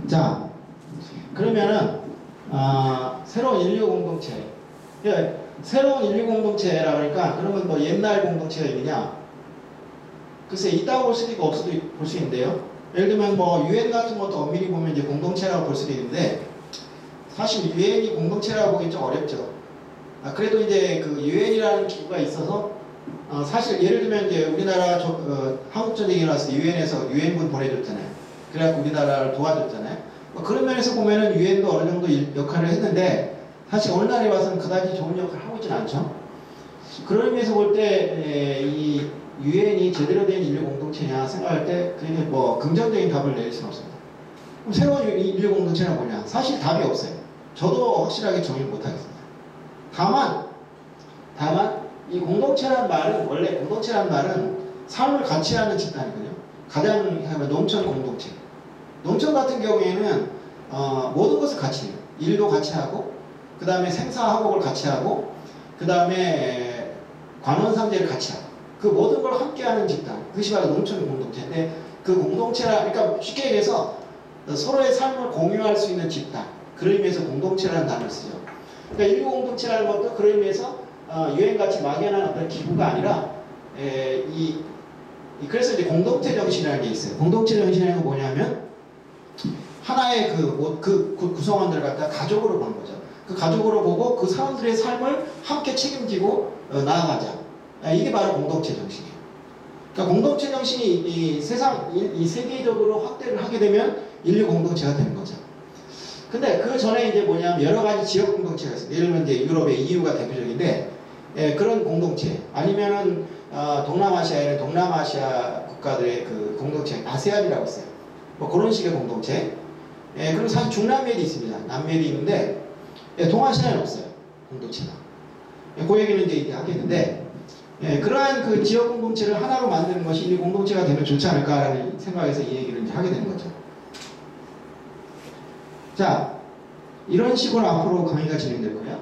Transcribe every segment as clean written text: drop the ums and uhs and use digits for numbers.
자, 그러면은 새로운 인류 공동체. 예, 새로운 인류 공동체라 그러니까 그러면 뭐 옛날 공동체가 있느냐? 글쎄 있다고 볼 수도 있고 없을 수도 볼 수 있는데요. 예를 들면 뭐 유엔 같은 것도 엄밀히 보면 이제 공동체라고 볼 수도 있는데 사실 유엔이 공동체라고 보기 좀 어렵죠. 그래도 이제 그 유엔이라는 기구가 있어서 사실 예를 들면 이제 우리나라 한국전쟁이 일어났을 때 유엔에서 유엔군 보내줬잖아요. 그래갖고 우리나라를 도와줬잖아요. 그런 면에서 보면은 유엔도 어느 정도 역할을 했는데 사실 오늘날에 와서는 그다지 좋은 역할을 하고 있지는 않죠. 그런 의미에서 볼 때 이 유엔이 제대로 된 인류 공동체냐 생각할 때 그냥 뭐 긍정적인 답을 낼 수는 없습니다. 그럼 새로운 인류 공동체는 뭐냐? 사실 답이 없어요. 저도 확실하게 정의를 못하겠습니다. 다만 이 공동체라는 말은 원래 공동체라는 말은 삶을 같이 하는 집단이거든요. 가장 하면 농촌 공동체. 농촌 같은 경우에는 모든 것을 같이 해요. 일도 같이 하고 그 다음에 생사화복을 같이 하고 그 다음에 관원상제를 같이 하고 그 모든 걸 함께하는 집단. 그것이 바로 농촌 공동체인데 그 공동체라 그러니까 쉽게 얘기해서 서로의 삶을 공유할 수 있는 집단. 그런 의미에서 공동체라는 단어를 쓰죠. 그러니까 인류 공동체라는 것도 그런 의미에서 유엔같이 막연한 어떤 기구가 아니라 그래서 이제 공동체 정신이라는 게 있어요. 공동체 정신이라는 건 뭐냐면 하나의 그 구성원들을 갖다 가족으로 보는 거죠. 그 가족으로 보고 그 사람들의 삶을 함께 책임지고 나아가자. 이게 바로 공동체 정신이에요. 그러니까 공동체 정신이 이 세계적으로 확대를 하게 되면 인류 공동체가 되는 거죠. 근데 그 전에 이제 뭐냐면 여러 가지 지역 공동체가 있어요. 예를 들면 이제 유럽의 EU가 대표적인데 그런 공동체 아니면은 동남아시아에는 동남아시아 국가들의 그 공동체 아세안이라고 있어요. 뭐 그런 식의 공동체. 그리고 사실 중남미에도 있습니다. 남미에도 있는데 동아시아에는 없어요. 공동체가. 그 얘기는 이제 하겠는데 그러한 그 지역 공동체를 하나로 만드는 것이 인류 공동체가 되면 좋지 않을까라는 생각에서 이 얘기를 이제 하게 되는 거죠. 자, 이런 식으로 앞으로 강의가 진행될 거예요.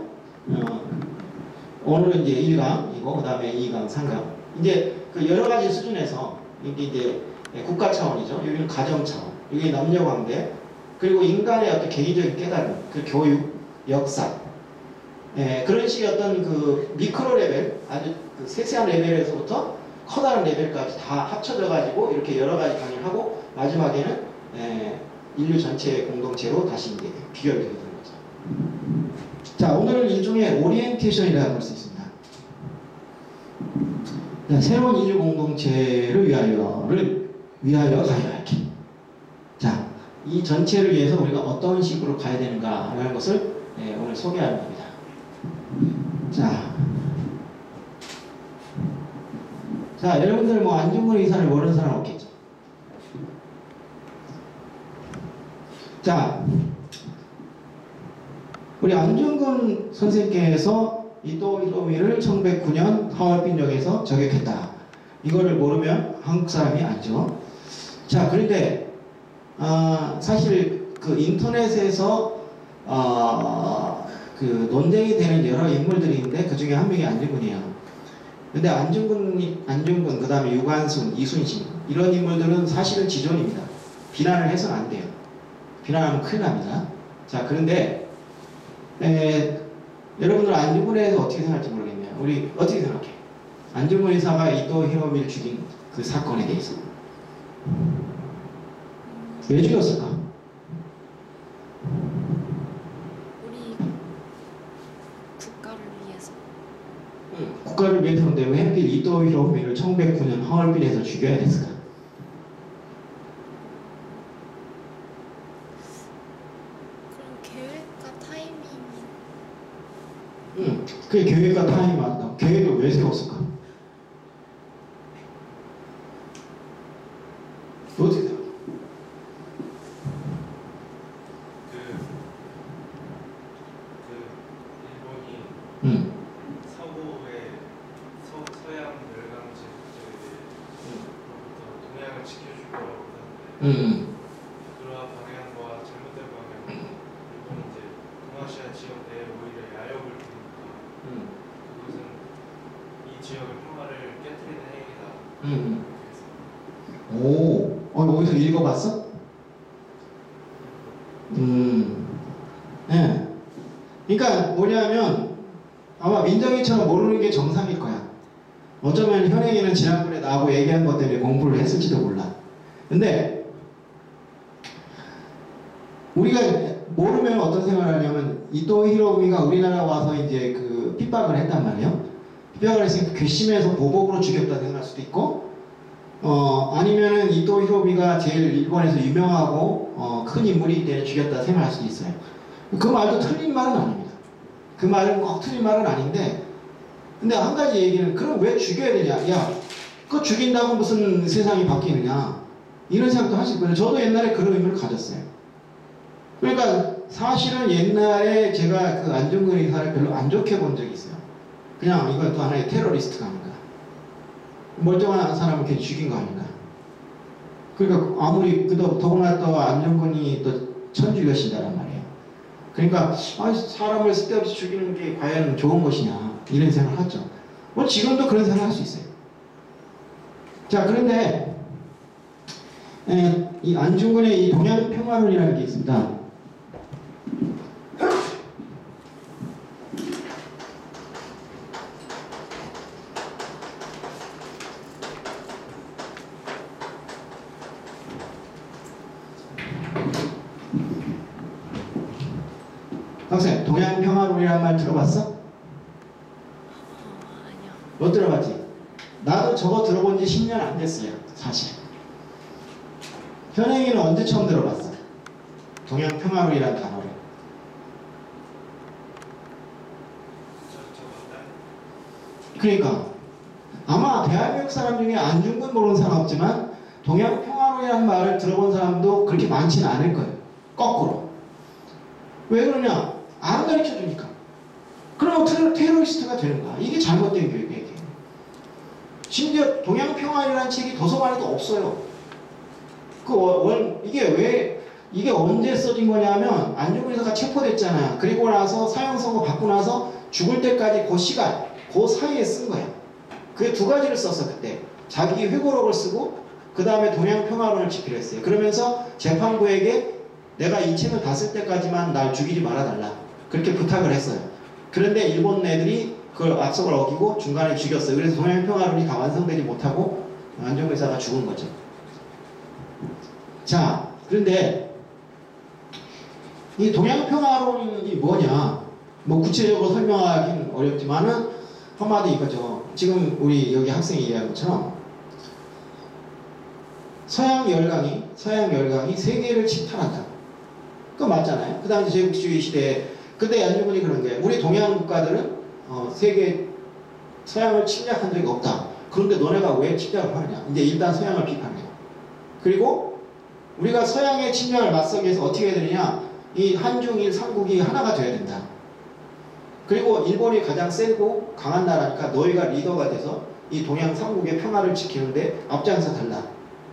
오늘은 이제 1강이고, 그 다음에 2강, 3강. 이제 그 여러 가지 수준에서, 이게 이제 국가 차원이죠. 여기는 가정 차원, 여기 남녀 관계, 그리고 인간의 어떤 개인적인 깨달음, 그 교육, 역사. 그런 식의 어떤 그 미크로 레벨, 아주 그 세세한 레벨에서부터 커다란 레벨까지 다 합쳐져가지고 이렇게 여러 가지 강의를 하고, 마지막에는 인류 전체의 공동체로 다시 이제 비결되게 되는 거죠. 자, 오늘은 일종의 오리엔테이션이라고 할 수 있습니다. 자, 새로운 인류 공동체를 위하여 가야 할 길. 자, 이 전체를 위해서 우리가 어떤 식으로 가야 되는가라는 것을 오늘 소개하는 겁니다. 자, 여러분들 뭐 안중근 의사를 모르는 사람 없겠죠? 자, 우리 안중근 선생님께서 이토 히로부미를 1909년 하얼빈역에서 저격했다. 이거를 모르면 한국 사람이 아니죠. 자, 그런데 사실 그 인터넷에서 그 논쟁이 되는 여러 인물들이 있는데 그 중에 한 명이 안중근이에요. 근데 안중근, 그 다음에 유관순, 이순신 이런 인물들은 사실은 지존입니다. 비난을 해서는 안 돼요. 비난하면 큰일 납니다. 자, 그런데 여러분들 안중근에 대해서 어떻게 생각할지 모르겠네요. 우리 어떻게 생각해? 안중근 의사가 이토 히로부미를 죽인 그 사건에 대해서 왜 죽였을까? 우리 국가를 위해서. 국가를 위해서인데 왜 하필 이토 히로부미를 1909년 하얼빈에서 죽여야 됐을까? 그게 계획과 타이밍이 맞다. 계획을 왜 세웠을까? 어떻게 생각해? 일본이 서부의 서양 열강 제국들로부터 동양을 지켜줄 거라고 하는데 그러한 방향과 잘못된 방향으로 일본이 이제 동아시아 지역 내에 오히려 야욕을 부리니까 그것은 이 지역의 평화를 깨뜨리는 행위다. 오, 어디서 읽어봤어? 그러니까 뭐냐면 아마 민정이처럼 모르는 게 정상일 거야. 어쩌면 현행이는 지난번에 나하고 얘기한 것 때문에 공부를 했을지도 몰라. 근데 우리가 모르면 어떤 생각을 하냐면 이토 히로부미가 우리나라 와서 이제 그 핍박을 했단 말이에요. 핍박을 했으니까 괘씸해서 보복으로 죽였다 생각할 수도 있고, 아니면은 이토 히로부미가 제일 일본에서 유명하고 큰 인물이기 때문에 죽였다 생각할 수도 있어요. 그 말도 틀린 말은 아닙니다. 그 말은 꼭 틀린 말은 아닌데, 근데 한 가지 얘기는 그럼 왜 죽여야 되냐? 야, 그거 죽인다고 무슨 세상이 바뀌느냐? 이런 생각도 하실 거예요. 저도 옛날에 그런 의문을 가졌어요. 그러니까 사실은 옛날에 제가 그 안중근 의사를 별로 안 좋게 본 적이 있어요. 그냥 이건 또 하나의 테러리스트가 아닌가. 멀쩡한 사람을 괜히 죽인 거 아닌가. 그러니까 아무리 더구나 또 안중근이 또 천주교신다란 말이에요. 그러니까 사람을 쓸데없이 죽이는 게 과연 좋은 것이냐 이런 생각을 하죠. 뭐 지금도 그런 생각을 할 수 있어요. 자, 그런데 이 안중근의 이 동양평화론이라는 게 있습니다. 학생, 동양평화론이라는 말 들어봤어? 아니요. 못 들어봤지? 나도 저거 들어본 지 10년 안 됐어요, 사실. 현행이는 언제 처음 들어봤어? 동양평화론이라는 단어를. 그러니까 아마 대한민국 사람 중에 안중근 모르는 사람 없지만 동양평화론이라는 말을 들어본 사람도 그렇게 많지는 않을 거예요. 거꾸로. 왜 그러냐? 안 가르쳐주니까. 그럼 테러리스트가 되는 거야. 이게 잘못된 교육이에요. 심지어 동양평화라는 책이 도서관에도 없어요. 이게 언제 써진 거냐면 안중근 의사가 체포됐잖아요. 그리고 나서 사형선고 받고 나서 죽을 때까지 그 시간, 그 사이에 쓴 거야. 그 두 가지를 썼어 그때. 자기 회고록을 쓰고 그 다음에 동양평화론을 집필 했어요. 그러면서 재판부에게 내가 이 책을 다 쓸 때까지만 날 죽이지 말아달라. 그렇게 부탁을 했어요. 그런데 일본 애들이 그 약속을 어기고 중간에 죽였어요. 그래서 동양평화론이 다 완성되지 못하고 안중근 의사가 죽은 거죠. 자, 그런데 이 동양평화론이 뭐냐? 뭐 구체적으로 설명하기는 어렵지만은 한마디 이거죠. 지금 우리 여기 학생이 얘기한 것처럼 서양 열강이 세계를 침탈한다. 그거 맞잖아요. 그 당시 제국주의 시대에 그때 안중근이 그런 거예요. 우리 동양 국가들은 서양을 침략한 적이 없다. 그런데 너네가 왜 침략을 하느냐? 이제 일단 서양을 비판해요. 그리고 우리가 서양의 침략을 맞서기 위해서 어떻게 해야 되느냐? 이 한중일 삼국이 하나가 돼야 된다. 그리고 일본이 가장 세고 강한 나라니까 너희가 리더가 돼서 이 동양 삼국의 평화를 지키는데 앞장서 달라.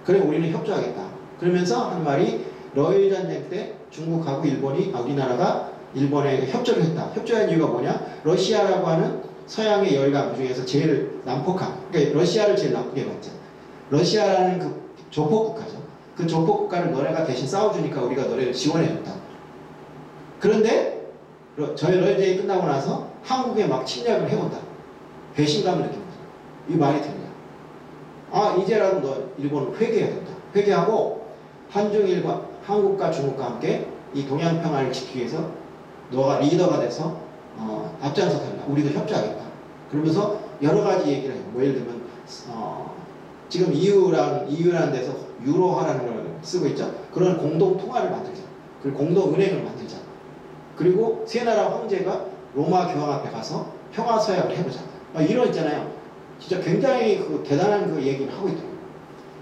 그래 우리는 협조하겠다. 그러면서 한 말이 러일 전쟁 때 중국하고 우리나라가 일본에 협조를 했다. 협조한 이유가 뭐냐? 러시아라고 하는 서양의 열강 중에서 제일 난폭한, 그러니까 러시아를 제일 나쁘게 봤죠. 러시아라는 그 조폭국가죠. 그 조폭국가를 너네가 대신 싸워주니까 우리가 너네를 지원해줬다. 그런데 저희 러일전쟁이 끝나고 나서 한국에 막 침략을 해온다. 배신감을 느낀 거죠. 이 말이 되냐? 이제라도 너 일본 회개해야 된다. 회개하고 한중일과 한국과 중국과 함께 이 동양평화를 지키기 위해서 너가 리더가 돼서 앞장서 달라. 우리도 협조하겠다. 그러면서 여러 가지 얘기를 해요. 뭐 예를 들면 지금 EU라는 데서 유로화라는 걸 쓰고 있죠. 그런 공동 통화를 만들자. 그리고 공동 은행을 만들자. 그리고 세 나라 황제가 로마 교황 앞에 가서 평화 서약을 해보자. 이런 있잖아요. 진짜 굉장히 대단한 그 얘기를 하고 있더라고요.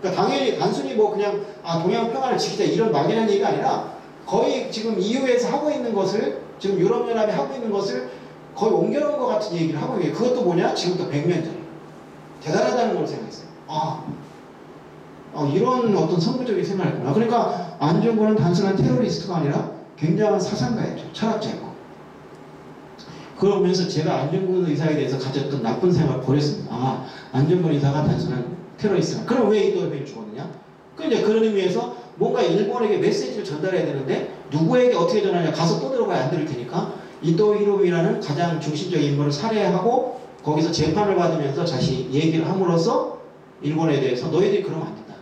그러니까 당연히 단순히 뭐 그냥 동양 평화를 지키자 이런 막연한 얘기가 아니라 거의 지금 EU에서 하고 있는 것을 지금 유럽연합이 하고 있는 것을 거의 옮겨놓은 것 같은 얘기를 하고 있는 게 그것도 뭐냐? 지금부터 100년 전에 대단하다는 걸 생각했어요. 이런 어떤 선구적인 생각을 했구나. 그러니까 안중근은 단순한 테러리스트가 아니라 굉장한 사상가였죠. 철학자였고. 그러면서 제가 안중근 의사에 대해서 가졌던 나쁜 생각을 버렸습니다. 안중근 의사가 단순한 테러리스트가. 그럼 왜 이토 히로부미가 죽었느냐? 이제 그런 의미에서 뭔가 일본에게 메시지를 전달해야 되는데 누구에게 어떻게 전하냐? 가서 떠들어봐야 안 들을 테니까 이토 히로부미라는 가장 중심적인 인물을 살해하고 거기서 재판을 받으면서 다시 얘기를 함으로써 일본에 대해서 너희들이 그러면 안 된다.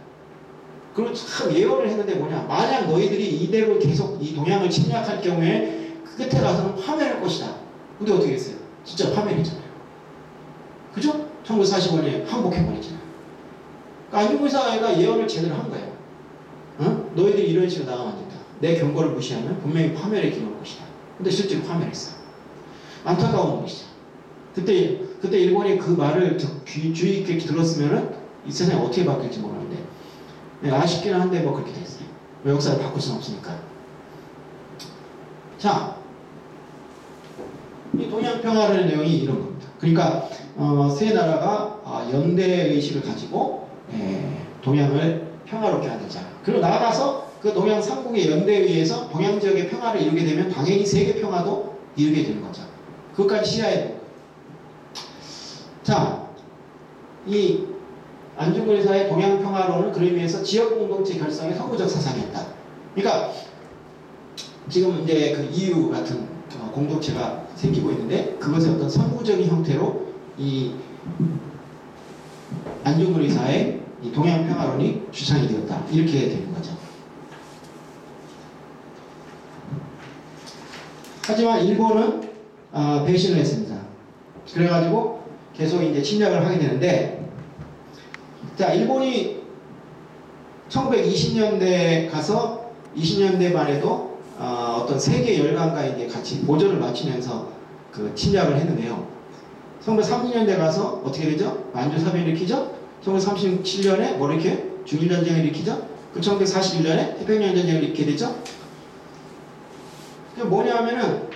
그리고 참 예언을 했는데 뭐냐, 만약 너희들이 이대로 계속 이 동양을 침략할 경우에 그 끝에 가서는 파멸할 것이다. 근데 어떻게 했어요? 진짜 파멸했잖아요. 그죠? 1945년에 항복해버렸잖아요. 그러니까 안중근 의사가 예언을 제대로 한 거예요. 어? 너희들이 이런 식으로 나가면 안 된다. 내 경고를 무시하면 분명히 파멸의 길을 올 것이다. 근데 실제로 파멸했어. 안타까운 것이죠. 그때 일본이 그 말을 주의 깊게 들었으면은 이 세상이 어떻게 바뀔지 모르는데, 네, 아쉽기는 한데 뭐 그렇게 됐어요. 역사를 바꿀 수는 없으니까. 자, 이 동양평화라는 내용이 이런 겁니다. 그러니까 세 나라가 연대 의식을 가지고 동양을 평화롭게 만들자. 그리고 나아가서 그 동양 삼국의 연대에 의해서 동양 지역의 평화를 이루게 되면 당연히 세계 평화도 이루게 되는 거죠. 그것까지 시야에 되는 거예요. 자, 이 안중근 의사의 동양 평화론은 그런 의미에서 지역 공동체 결성의 선구적 사상이었다. 그러니까 지금 이제 그 EU 같은 공동체가 생기고 있는데 그것의 어떤 선구적인 형태로 이 안중근 의사의 이 동양 평화론이 주창이 되었다. 이렇게 되는 거죠. 하지만 일본은 배신을 했습니다. 그래가지고 계속 이제 침략을 하게 되는데, 자, 일본이 1920년대 가서 20년대 말에도 어떤 세계 열강과 이제 같이 보조를 맞추면서 그 침략을 했는데요. 1930년대 가서 어떻게 되죠? 만주사변을 일으키죠? 1937년에 뭐 이렇게 중일전쟁을 일으키죠? 그 1941년에 태평양전쟁을 일으키게 되죠? 그게 뭐냐면은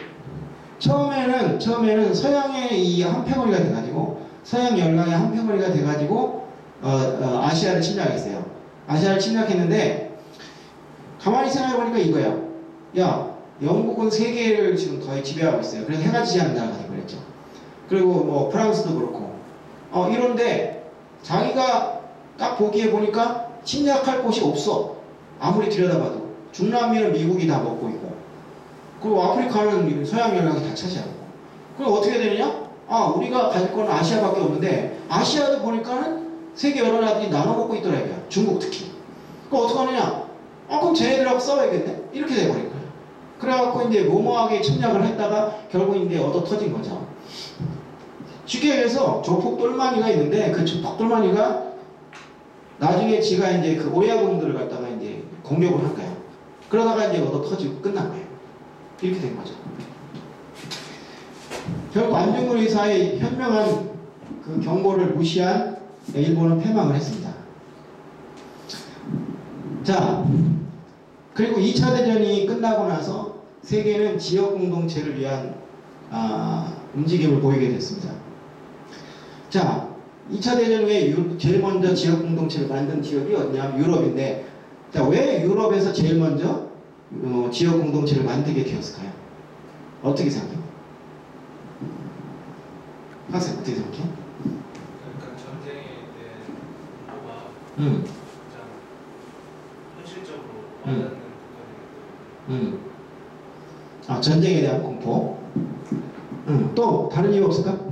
처음에는 서양의 이 한패거리가 돼가지고 서양 열강의 한패거리가 돼가지고 아시아를 침략했어요. 아시아를 침략했는데 가만히 생각해보니까 이거야. 야, 영국은 세계를 지금 거의 지배하고 있어요. 그래서 해가 지지 않는 나라가 되버렸죠. 그리고 뭐 프랑스도 그렇고 이런데 자기가 딱 보기에 보니까 침략할 곳이 없어. 아무리 들여다봐도 중남미는 미국이 다 먹고 있고, 그리고 아프리카는 서양 연락이 다 차지하고. 그럼 어떻게 되느냐? 우리가 가질 건 아시아밖에 없는데 아시아도 보니까는 세계 여러 나라들이 나눠 먹고 있더라고요. 중국 특히. 그럼 어떻게 하느냐? 그럼 쟤네들하고 싸워야겠네? 이렇게 돼버린 거예요. 그래갖고 이제 무모하게 침략을 했다가 결국 이제 얻어 터진 거죠. 쉽게 얘기해서 조폭돌마니가 있는데 그 조폭돌마니가 나중에 지가 이제 그 오야군들을 갖다가 이제 공격을 한 거예요. 그러다가 이제 얻어 터지고 끝난 거예요. 이렇게 된 거죠. 결국 안중근 의사의 현명한 그 경고를 무시한 일본은 패망을 했습니다. 자, 그리고 2차 대전이 끝나고 나서 세계는 지역 공동체를 위한 움직임을 보이게 됐습니다. 자, 2차 대전 후에 제일 먼저 지역 공동체를 만든 지역이 어디냐? 유럽인데, 자, 왜 유럽에서 제일 먼저 지역 공동체를 만들게 되었을까요? 어떻게 생각해요? 학생 어떻게 생각해? 그러니까 전쟁에 대한 공포가 가장 현실적으로 와닿는 부분이기 때문에. 전쟁에 대한 공포. 또 다른 이유 없을까? 그리고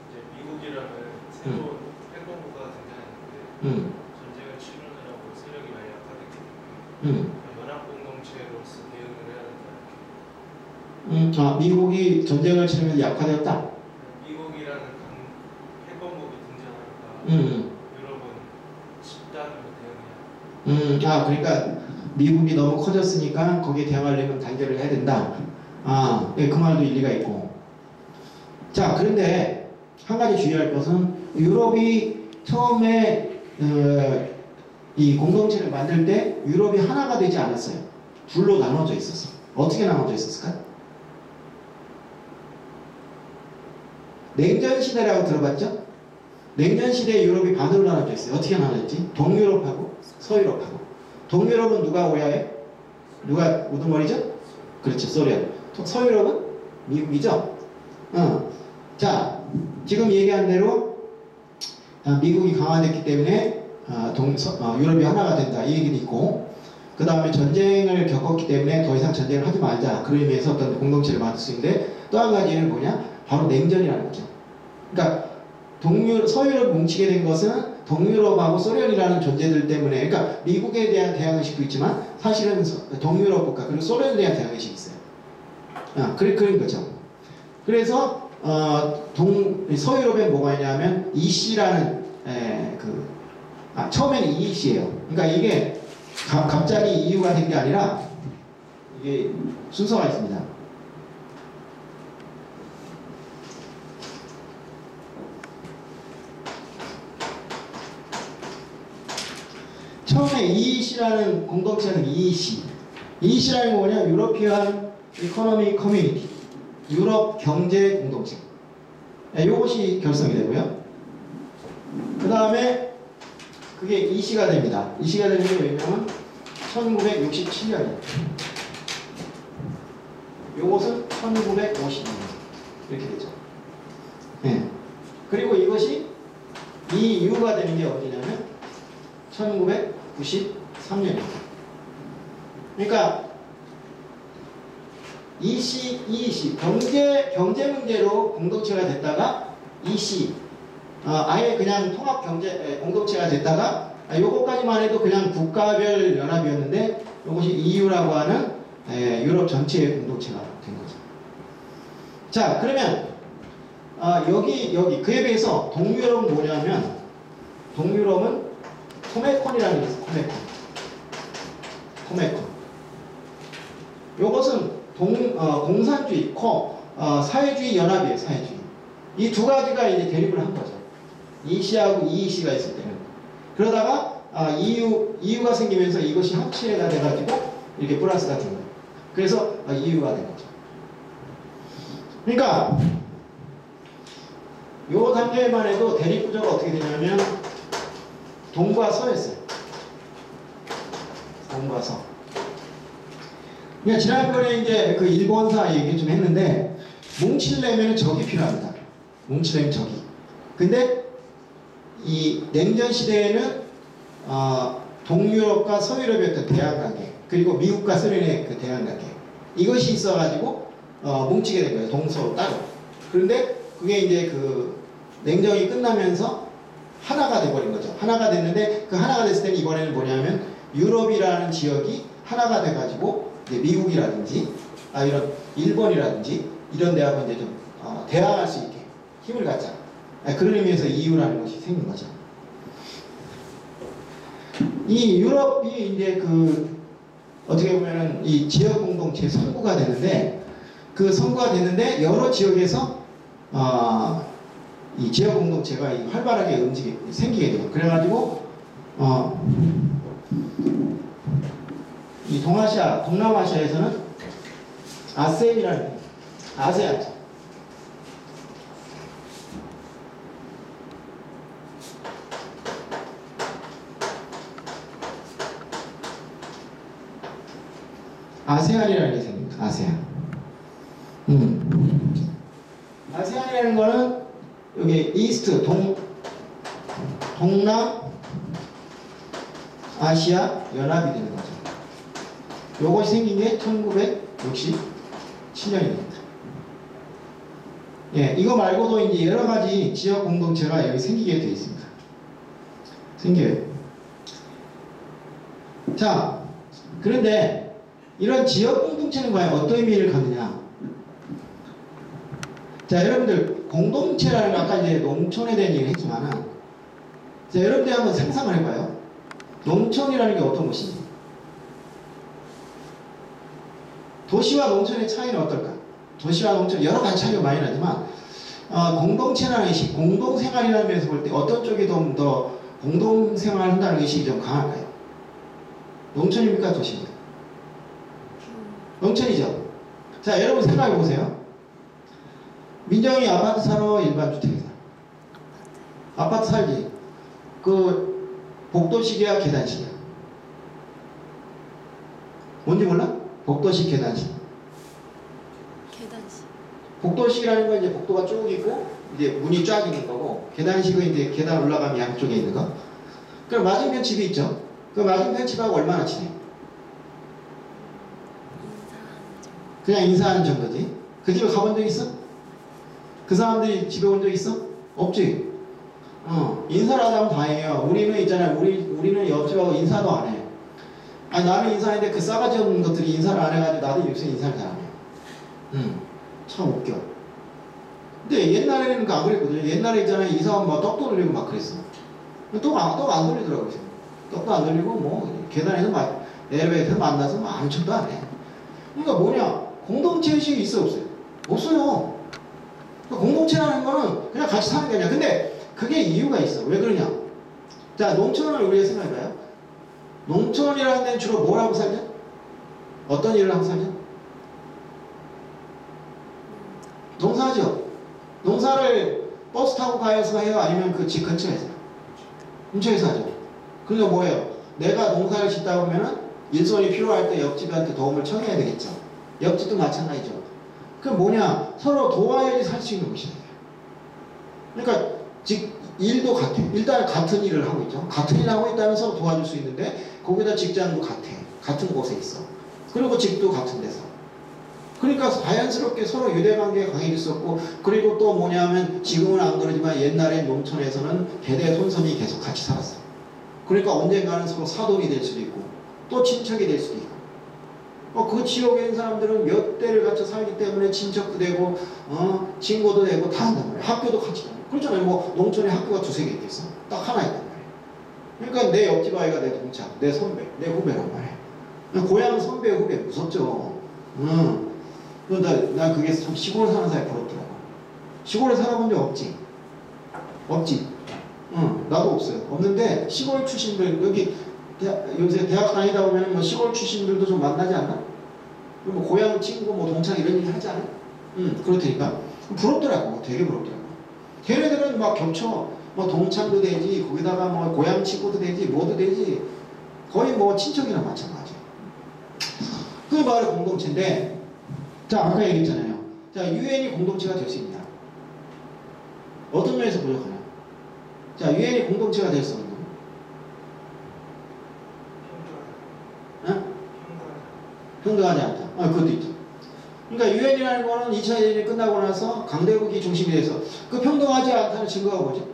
이제 미국이라는 새로운 패권국가가 등장했는데 전쟁을 치르느라고 세력이 많이 약화됐기 때문에 연합 공동체로서 대응을 해야 된다. 미국이 전쟁을 치르면서 약화되었다. 미국이라는 패권국이 등장하니까 유럽은 집단으로 대응해야 된다. 그러니까 미국이 너무 커졌으니까 거기에 대응하려면 단결을 해야 된다. 그 말도 일리가 있고. 자, 그런데 한 가지 주의할 것은 유럽이 처음에 이 공동체를 만들 때 유럽이 하나가 되지 않았어요. 둘로 나눠져 있었어. 어떻게 나눠져 있었을까? 냉전 시대라고 들어봤죠? 냉전 시대에 유럽이 반으로 나눠져 있어요. 어떻게 나눠졌지? 동유럽하고 서유럽하고. 동유럽은 누가 오야해? 누가 우두머리죠? 그렇죠, 소련. 서유럽은 미국이죠? 자, 지금 얘기한 대로 미국이 강화됐기 때문에 유럽이 하나가 된다, 이 얘기도 있고, 그 다음에 전쟁을 겪었기 때문에 더 이상 전쟁을 하지 말자. 그런 의미에서 어떤 공동체를 만들 수 있는데 또 한 가지는 뭐냐? 바로 냉전이라는 거죠. 그러니까 서유럽 뭉치게 된 것은 동유럽하고 소련이라는 존재들 때문에 그러니까 미국에 대한 대항의식도 있지만 사실은 동유럽 국가 그리고 소련에 대한 대항의식이 있어요. 그런 거죠. 그래서 서유럽에 뭐가 있냐면 EC라는 처음에는 EC예요. 그러니까 이게 갑자기 EU가 된 게 아니라 이게 순서가 있습니다. 처음에 EEC라는 공동체는 EEC. EEC라는 게 뭐냐? 유로피안 이코노미 커뮤니티. 유럽 경제 공동체. 이것이 결성이 되고요. 그 다음에 그게 EC가 됩니다. EC가 되는 게 왜냐면 1967년이에요. 요것은 1950년. 이렇게 되죠. 네. 그리고 이것이 EU가 되는 게 어디냐면 1993년입니다. 그러니까 EC 경제 문제로 공동체가 됐다가 EC 아예 그냥 통합 경제 공동체가 됐다가 요것까지만 해도 그냥 국가별 연합이었는데 요것이 EU라고 하는 유럽 전체의 공동체가 된 거죠. 자, 그러면 여기 그에 비해서 동유럽은 뭐냐면 동유럽은 코메콘이라는 게 있어요. 코메콘. 요것은 공산주의, 사회주의 연합이에요. 사회주의. 이 두 가지가 이제 대립을 한 거죠. EC하고 EEC가 있을 때는. 그러다가 EU가 생기면서 이것이 합치가 돼가지고 이렇게 플러스가 된 거예요. 그래서 EU가 된 거죠. 그러니까 요 단계만 해도 대립 구조가 어떻게 되냐면 동과 서였어요. 동과 서. 그러니까 지난번에 이제 그 일본사 얘기 좀 했는데 뭉치려면 적이 필요합니다. 뭉치려면 적이. 근데 이 냉전 시대에는 동유럽과 서유럽의 대항관계 그리고 미국과 소련의 그 대항관계 이것이 있어가지고 뭉치게 된 거예요. 동서로 따로. 그런데 그게 이제 그 냉전이 끝나면서 하나가 돼버린 거죠. 하나가 됐는데 그 하나가 됐을 때는 이번에는 뭐냐면 유럽이라는 지역이 하나가 돼가지고 이제 미국이라든지 이런 일본이라든지 이런 데하고 이제 좀 대항할 수 있게 힘을 갖자. 그런 의미에서 EU라는 것이 생긴 거죠. 이 유럽이 이제 그 어떻게 보면은 이 지역 공동체 선구가 되는데 그 선구가 되는데 여러 지역에서 이 지역 공동체가 활발하게 생기게 돼요. 그래가지고 이 동아시아, 동남아시아에서는 아세안이라는 아세안. 아세안이라는 게 생깁니다. 아세안. 아세안이라는 거는 여기 이스트 동남 아시아 연합이 되는 거죠. 요것이 생긴 게 1967년입니다. 예, 이거 말고도 이제 여러 가지 지역 공동체가 여기 생기게 되어 있습니다. 생겨요. 자, 그런데 이런 지역 공동체는 과연 어떤 의미를 갖느냐? 자, 여러분들 공동체라는 거 아까 이제 농촌에 대한 얘기를 했지만은 자, 여러분들 한번 상상을 해봐요. 농촌이라는 게 어떤 것인지. 도시와 농촌의 차이는 어떨까? 도시와 농촌 여러 가지 차이가 많이 나지만 공동체라는 의식, 공동생활이라는 면에서 볼 때 어떤 쪽이 좀 더 공동생활을 한다는 의식이 좀 강할까요? 농촌입니까? 도시입니까? 농촌이죠. 자, 여러분 생각해 보세요. 민정이 아파트 살아, 일반 주택에 살아? 아파트 살지. 그 복도식이야, 계단식이야? 뭔지 몰라? 복도식, 계단식. 계단식. 복도식이라는 건 이제 복도가 쭉 있고 이제 문이 쫙 있는 거고, 계단식은 이제 계단 올라가면 양쪽에 있는 거. 그럼 맞은편 집이 있죠. 그 맞은편 집하고 얼마나 친해? 그냥 인사하는 정도지. 그 집에 가본 적 있어? 그 사람들이 집에 온 적 있어? 없지. 인사를 하자면 다행이에요. 우리는 있잖아요. 우리는 옆집하고 인사도 안 해. 아니, 나는 인사했는데 그 싸가지 없는 것들이 인사를 안 해가지고 나도 요새 인사를 잘 안 해. 참 웃겨. 근데 옛날에는 그 안 그랬거든요. 옛날에 있잖아요. 이사 오면 막 떡도 돌리고 막 그랬어. 떡안 돌리더라고요. 떡도 안 돌리고 뭐 계단에서 막 엘리베이터에서 만나서 막 아무 척도 안 해. 그러니까 뭐냐? 공동체 의식이 있어 없어요? 없어요. 그러니까 공동체라는 거는 그냥 같이 사는 게 아니야. 근데 그게 이유가 있어. 왜 그러냐? 자, 농촌을 우리가 생각해봐요. 농촌이라는 데는 주로 뭘 하고 살죠? 어떤 일을 하고 살죠? 농사죠. 농사를 버스 타고 가서 해요? 아니면 그 집 근처에서? 근처에서 하죠. 그러니까 뭐예요? 내가 농사를 짓다 보면은 일손이 필요할 때 옆집한테 도움을 청해야 되겠죠. 옆집도 마찬가지죠. 그럼 뭐냐? 서로 도와야지 살 수 있는 것이에요. 그러니까 일도 같아. 일단 같은 일을 하고 있죠. 같은 일을 하고 있다면 서로 도와줄 수 있는데 거기다 직장도 같아. 같은 곳에 있어. 그리고 집도 같은 데서. 그러니까 자연스럽게 서로 유대관계가 강해졌었고, 그리고 또 뭐냐면 지금은 안 그러지만 옛날에 농촌에서는 대대손손이 계속 같이 살았어. 그러니까 언젠가는 서로 사돈이 될 수도 있고 또 친척이 될 수도 있고, 그 지역에 있는 사람들은 몇 대를 같이 살기 때문에 친척도 되고 친구도 되고 다 한단 말이야. 학교도 같이 다녀. 그렇잖아요. 뭐 농촌에 학교가 두세 개 있겠어. 딱 하나 있단 말이야. 그러니까 내 옆집 아이가 내 동창, 내 선배, 내 후배란 말이야. 고향 선배 후배 무섭죠. 나 그게 참 시골 사는 사람이 부럽더라고. 시골에 살아본 적 없지? 없지? 나도 없어요. 없는데 시골 출신들 여기 요새 대학 다니다 보면 뭐 시골 출신들도 좀 만나지 않나? 뭐 고향 친구 뭐 동창 이런 얘기 하지 않아? 그렇다니까 부럽더라고. 되게 부럽더라고. 걔네들은 막 겹쳐. 뭐 동창도 되지, 거기다가 뭐 고향 친구도 되지, 뭐도 되지. 거의 뭐 친척이랑 마찬가지. 그게 바로 공동체인데, 자, 아까 얘기했잖아요. 자, 유엔이 공동체가 될 수 있냐? 어떤 면에서 부족하냐? 자, 유엔이 공동체가 될 수 없는 거. 평등하지 않다. 그것도 있죠. 그러니까 유엔이라는 거는 2차 대전이 끝나고 나서 강대국이 중심이 돼서 그 평등하지 않다는 증거가 뭐죠?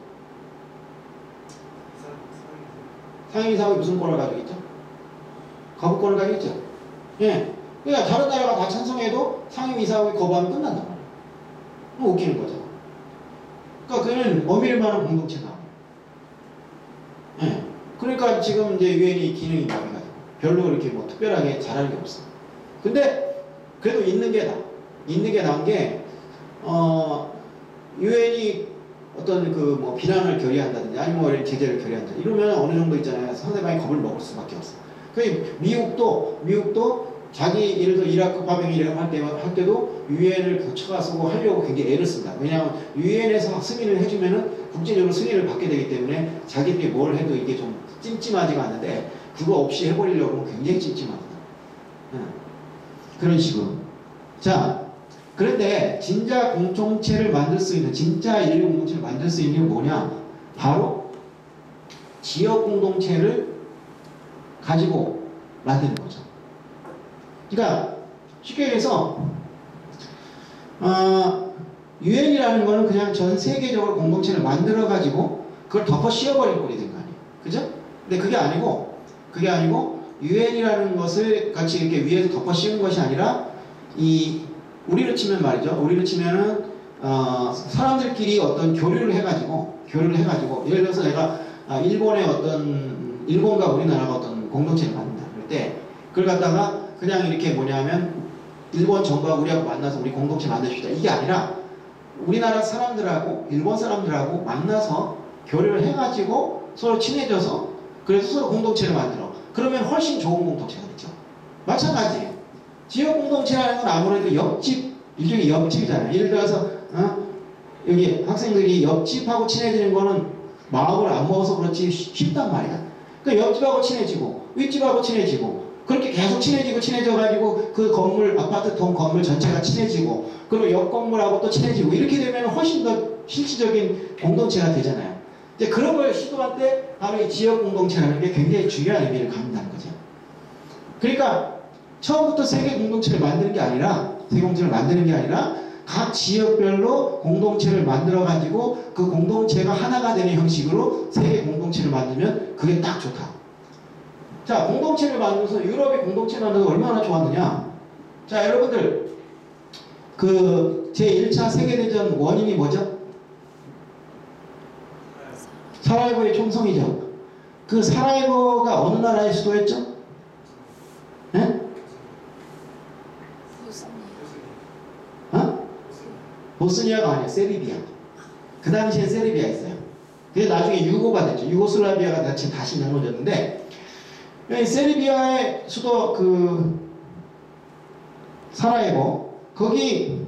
상임이사국이 무슨 권을 가지고 있죠? 거부권을 가지고 있죠. 예. 그러니까 다른 나라가 다 찬성해도 상임이사국이 거부하면 끝난단 말이에요. 웃기는 거죠. 그러니까 그는 엄밀만한 공동체다. 예. 그러니까 지금 이제 유엔이 기능이 뭐가 별로 이렇게 뭐 특별하게 잘하는 게 없어. 근데 그래도 있는 게 나. 있는 게 나은 게 유엔이 어떤 그 뭐 비난을 결의한다든지 아니면 뭐 이런 제재를 결의한다. 이러면 어느 정도 있잖아요. 상대방이 겁을 먹을 수밖에 없어. 그 미국도 자기 예를 들어 이라크 파병이라고 할 때도 유엔을 거쳐가서 하려고 굉장히 애를 씁니다. 왜냐하면 유엔에서 승인을 해주면은 국제적으로 승인을 받게 되기 때문에 자기들이 뭘 해도 이게 좀 찜찜하지가 않는데 그거 없이 해버리려고 하면 굉장히 찜찜하거든. 그런 식으로. 자, 그런데 진짜 공동체를 만들 수 있는, 진짜 인류 공동체를 만들 수 있는 게 뭐냐? 바로 지역 공동체를 가지고 만드는 거죠. 그러니까 쉽게 얘기해서 유엔이라는 거는 그냥 전 세계적으로 공동체를 만들어 가지고 그걸 덮어 씌워버릴 꼴이 된 거 아니에요. 그죠? 근데 그게 아니고 유엔이라는 것을 같이 이렇게 위에서 덮어 씌운 것이 아니라 우리로 치면 말이죠. 우리로 치면은 사람들끼리 어떤 교류를 해가지고 예를 들어서 내가 일본과 우리나라가 어떤 공동체를 만든다 그럴 때 그걸 갖다가 그냥 이렇게 뭐냐면 일본 정부가 우리하고 만나서 우리 공동체 만들어줍시다 이게 아니라 우리나라 사람들하고 일본 사람들하고 만나서 교류를 해가지고 서로 친해져서 그래서 서로 공동체를 만들어. 그러면 훨씬 좋은 공동체가 되죠. 마찬가지예요. 지역 공동체라는 건 아무래도 일종의 옆집이잖아요. 예를 들어서 여기 학생들이 옆집하고 친해지는 거는 마음을 안 먹어서 그렇지 쉽단 말이야. 그러니까 옆집하고 친해지고 윗집하고 친해지고 그렇게 계속 친해져가지고 그 건물 아파트 건물 전체가 친해지고 그리고 옆 건물하고 또 친해지고 이렇게 되면 훨씬 더 실질적인 공동체가 되잖아요. 이제 그런 걸 시도할 때 바로 이 지역 공동체라는 게 굉장히 중요한 의미를 갖는다는 거죠. 그러니까 처음부터 세계 공동체를 만드는 게 아니라 세 공동체를 만드는 게 아니라 각 지역별로 공동체를 만들어 가지고 그 공동체가 하나가 되는 형식으로 세계 공동체를 만들면 그게 딱 좋다. 자, 공동체를 만들어서 유럽이 공동체 만들어서 얼마나 좋았느냐. 자, 여러분들 그 제1차 세계대전 원인이 뭐죠? 사라예보의 총성이죠. 그 사라예보가 어느 나라의 수도였죠? 네? 보스니아. 어? 보스니아가 아니야. 세르비아. 그 당시에 세르비아 있어요. 그게 나중에 유고가 됐죠. 유고슬라비아가 지금 다시 나눠졌는데 여기 세르비아의 수도 그 사라예보 거기에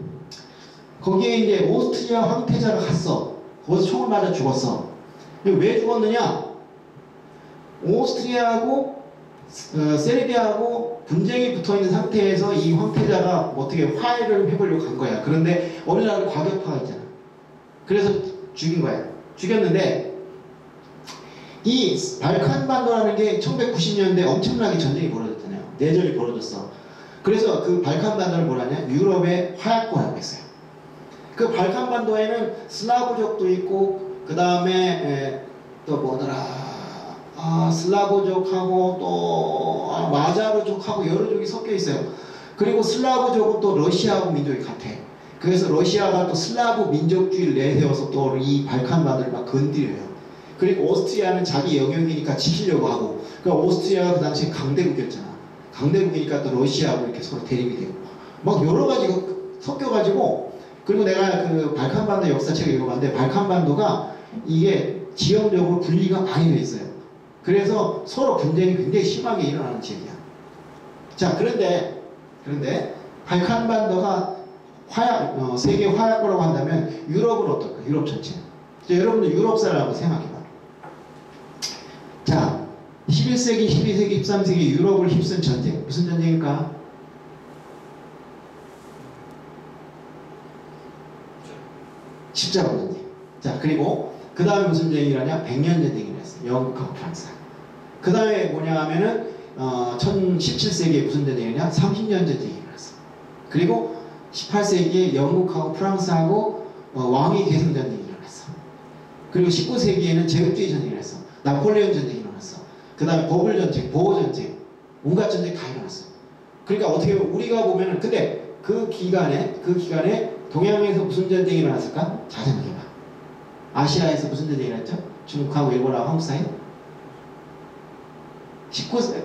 이제 오스트리아 황태자가 갔어. 거기서 총을 맞아 죽었어. 왜 죽었느냐? 오스트리아하고 세르비아하고 분쟁이 붙어있는 상태에서 이 황태자가 어떻게 화해를 해보려고 간 거야. 그런데 어느 날 과격파가 있잖아. 그래서 죽인 거야. 죽였는데 이 발칸반도라는 게 1990년대 엄청나게 전쟁이 벌어졌잖아요. 내전이 벌어졌어. 그래서 그 발칸반도를 뭐라냐? 유럽의 화약고라고 했어요. 그 발칸반도에는 슬라브족도 있고 그 다음에 또 뭐더라 슬라브족하고 또 마자르족하고 여러 족이 섞여 있어요. 그리고 슬라브족은 또 러시아하고 민족이 같아. 그래서 러시아가 또 슬라브 민족주의를 내세워서 또 이 발칸반도를 막 건드려요. 그리고 오스트리아는 자기 영역이니까 지키려고 하고, 그러니까 오스트리아가 그 당시에 강대국이었잖아. 강대국이니까 또 러시아하고 이렇게 서로 대립이 되고 막 여러 가지가 섞여가지고, 그리고 내가 그 발칸반도 역사책을 읽어봤는데 발칸반도가 이게 지역적으로 분리가 많이 돼 있어요. 그래서 서로 분쟁이 굉장히 심하게 일어나는 지역이야. 자, 그런데 발칸반도가 세계 화약고라고 한다면 유럽은 어떨까? 유럽 전체. 자, 여러분들 유럽 사람하고 생각해봐. 자, 11세기, 12세기, 13세기 유럽을 휩쓴 전쟁. 무슨 전쟁일까? 십자가 전쟁. 자, 그리고 그 다음에 무슨 전쟁이라냐? 백년전쟁이라 했어요. 영국하고 프랑스. 그 다음에 뭐냐 하면은 17세기에 무슨 전쟁이냐? 30년 전쟁이 일어났어. 그리고 18세기에 영국하고 프랑스하고 왕위 계승 전쟁이 일어났어. 그리고 19세기에는 제국주의 전쟁이 일어났어. 나폴레옹 전쟁이 일어났어. 그 다음에 버블 전쟁, 보호 전쟁, 온갖 전쟁 다 일어났어. 그러니까 어떻게 보면 우리가 보면은, 근데 그 기간에 동양에서 무슨 전쟁이 일어났을까? 잘 생각해봐. 아시아에서 무슨 전쟁이 일어났죠? 중국하고 일본하고 한국 사이? 19세.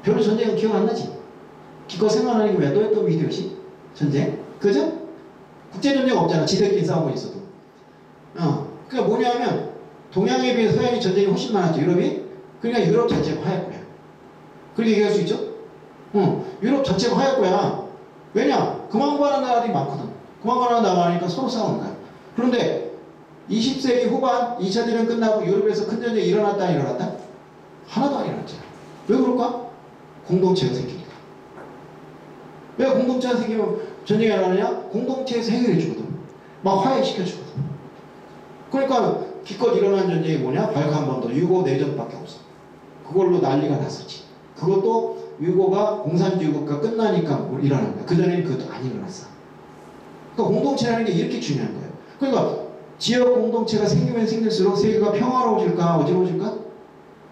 별로 전쟁은 기억 안 나지? 기껏 생각나는 게 왜 너였던 미디어시? 전쟁? 그죠? 국제전쟁 없잖아. 지들끼리 싸우고 있어도. 그러니까 뭐냐면 동양에 비해 서양이 전쟁이 훨씬 많았죠. 유럽이? 그러니까 유럽 자체가 화약고야. 그렇게 얘기할 수 있죠? 유럽 자체가 화약고야. 왜냐? 그만 구하는 나라들이 많거든. 그만 구하는 나라가 많으니까 서로 싸우는 거야. 그런데 20세기 후반 2차 대전 끝나고 유럽에서 큰 전쟁이 일어났다 안 일어났다? 하나도 안 일어났잖아. 왜 그럴까? 공동체가 생기니까. 왜 공동체가 생기면 전쟁이 일어나느냐? 공동체에서 해결해주거든. 막 화해시켜주거든. 그러니까 기껏 일어난 전쟁이 뭐냐? 발칸반도 유고 내전밖에 없어. 그걸로 난리가 났었지. 그것도 유고가 공산주의 국가 끝나니까 일어난 거야. 그전에는 그것도 안 일어났어. 그러니까 공동체라는 게 이렇게 중요한 거예요. 그러니까 지역 공동체가 생기면 생길수록 세계가 평화로워질까 어지러워질까?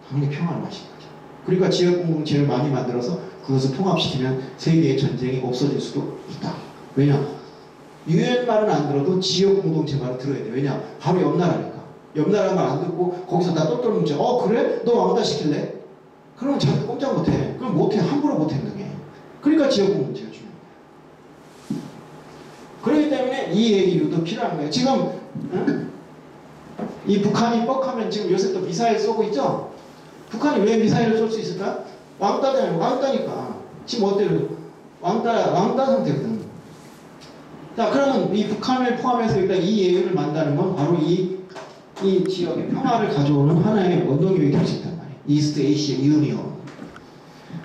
당연히 평화로워질 거죠. 그러니까 지역 공동체를 많이 만들어서 그것을 통합시키면 세계의 전쟁이 없어질 수도 있다. 왜냐? 유엔 말은 안 들어도 지역 공동체 말을 들어야 돼. 왜냐? 바로 옆 나라니까. 옆 나라 말 안 듣고 거기서 나 똘똘 뭉쳐. 그래? 너 왕따 시킬래? 그러면 자기 꼼짝 못해. 그럼 못해. 함부로 못해 행동해. 그러니까 지역 공동체가 중요해. 그렇기 때문에 이 얘기도 필요한 거예요. 지금 이 북한이 뻑하면 지금 요새 또 미사일 쏘고 있죠? 북한이 왜 미사일을 쏠 수 있을까? 왕따잖아요. 왕따니까. 지금 어때요? 왕따 상태거든. 자, 그러면 이 북한을 포함해서 일단 이 얘기를 만다는 건 바로 이 지역의 평화를 가져오는 하나의 원동력이 될 수 있단 말이에요. 이스트 에이시아 유니온.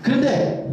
그런데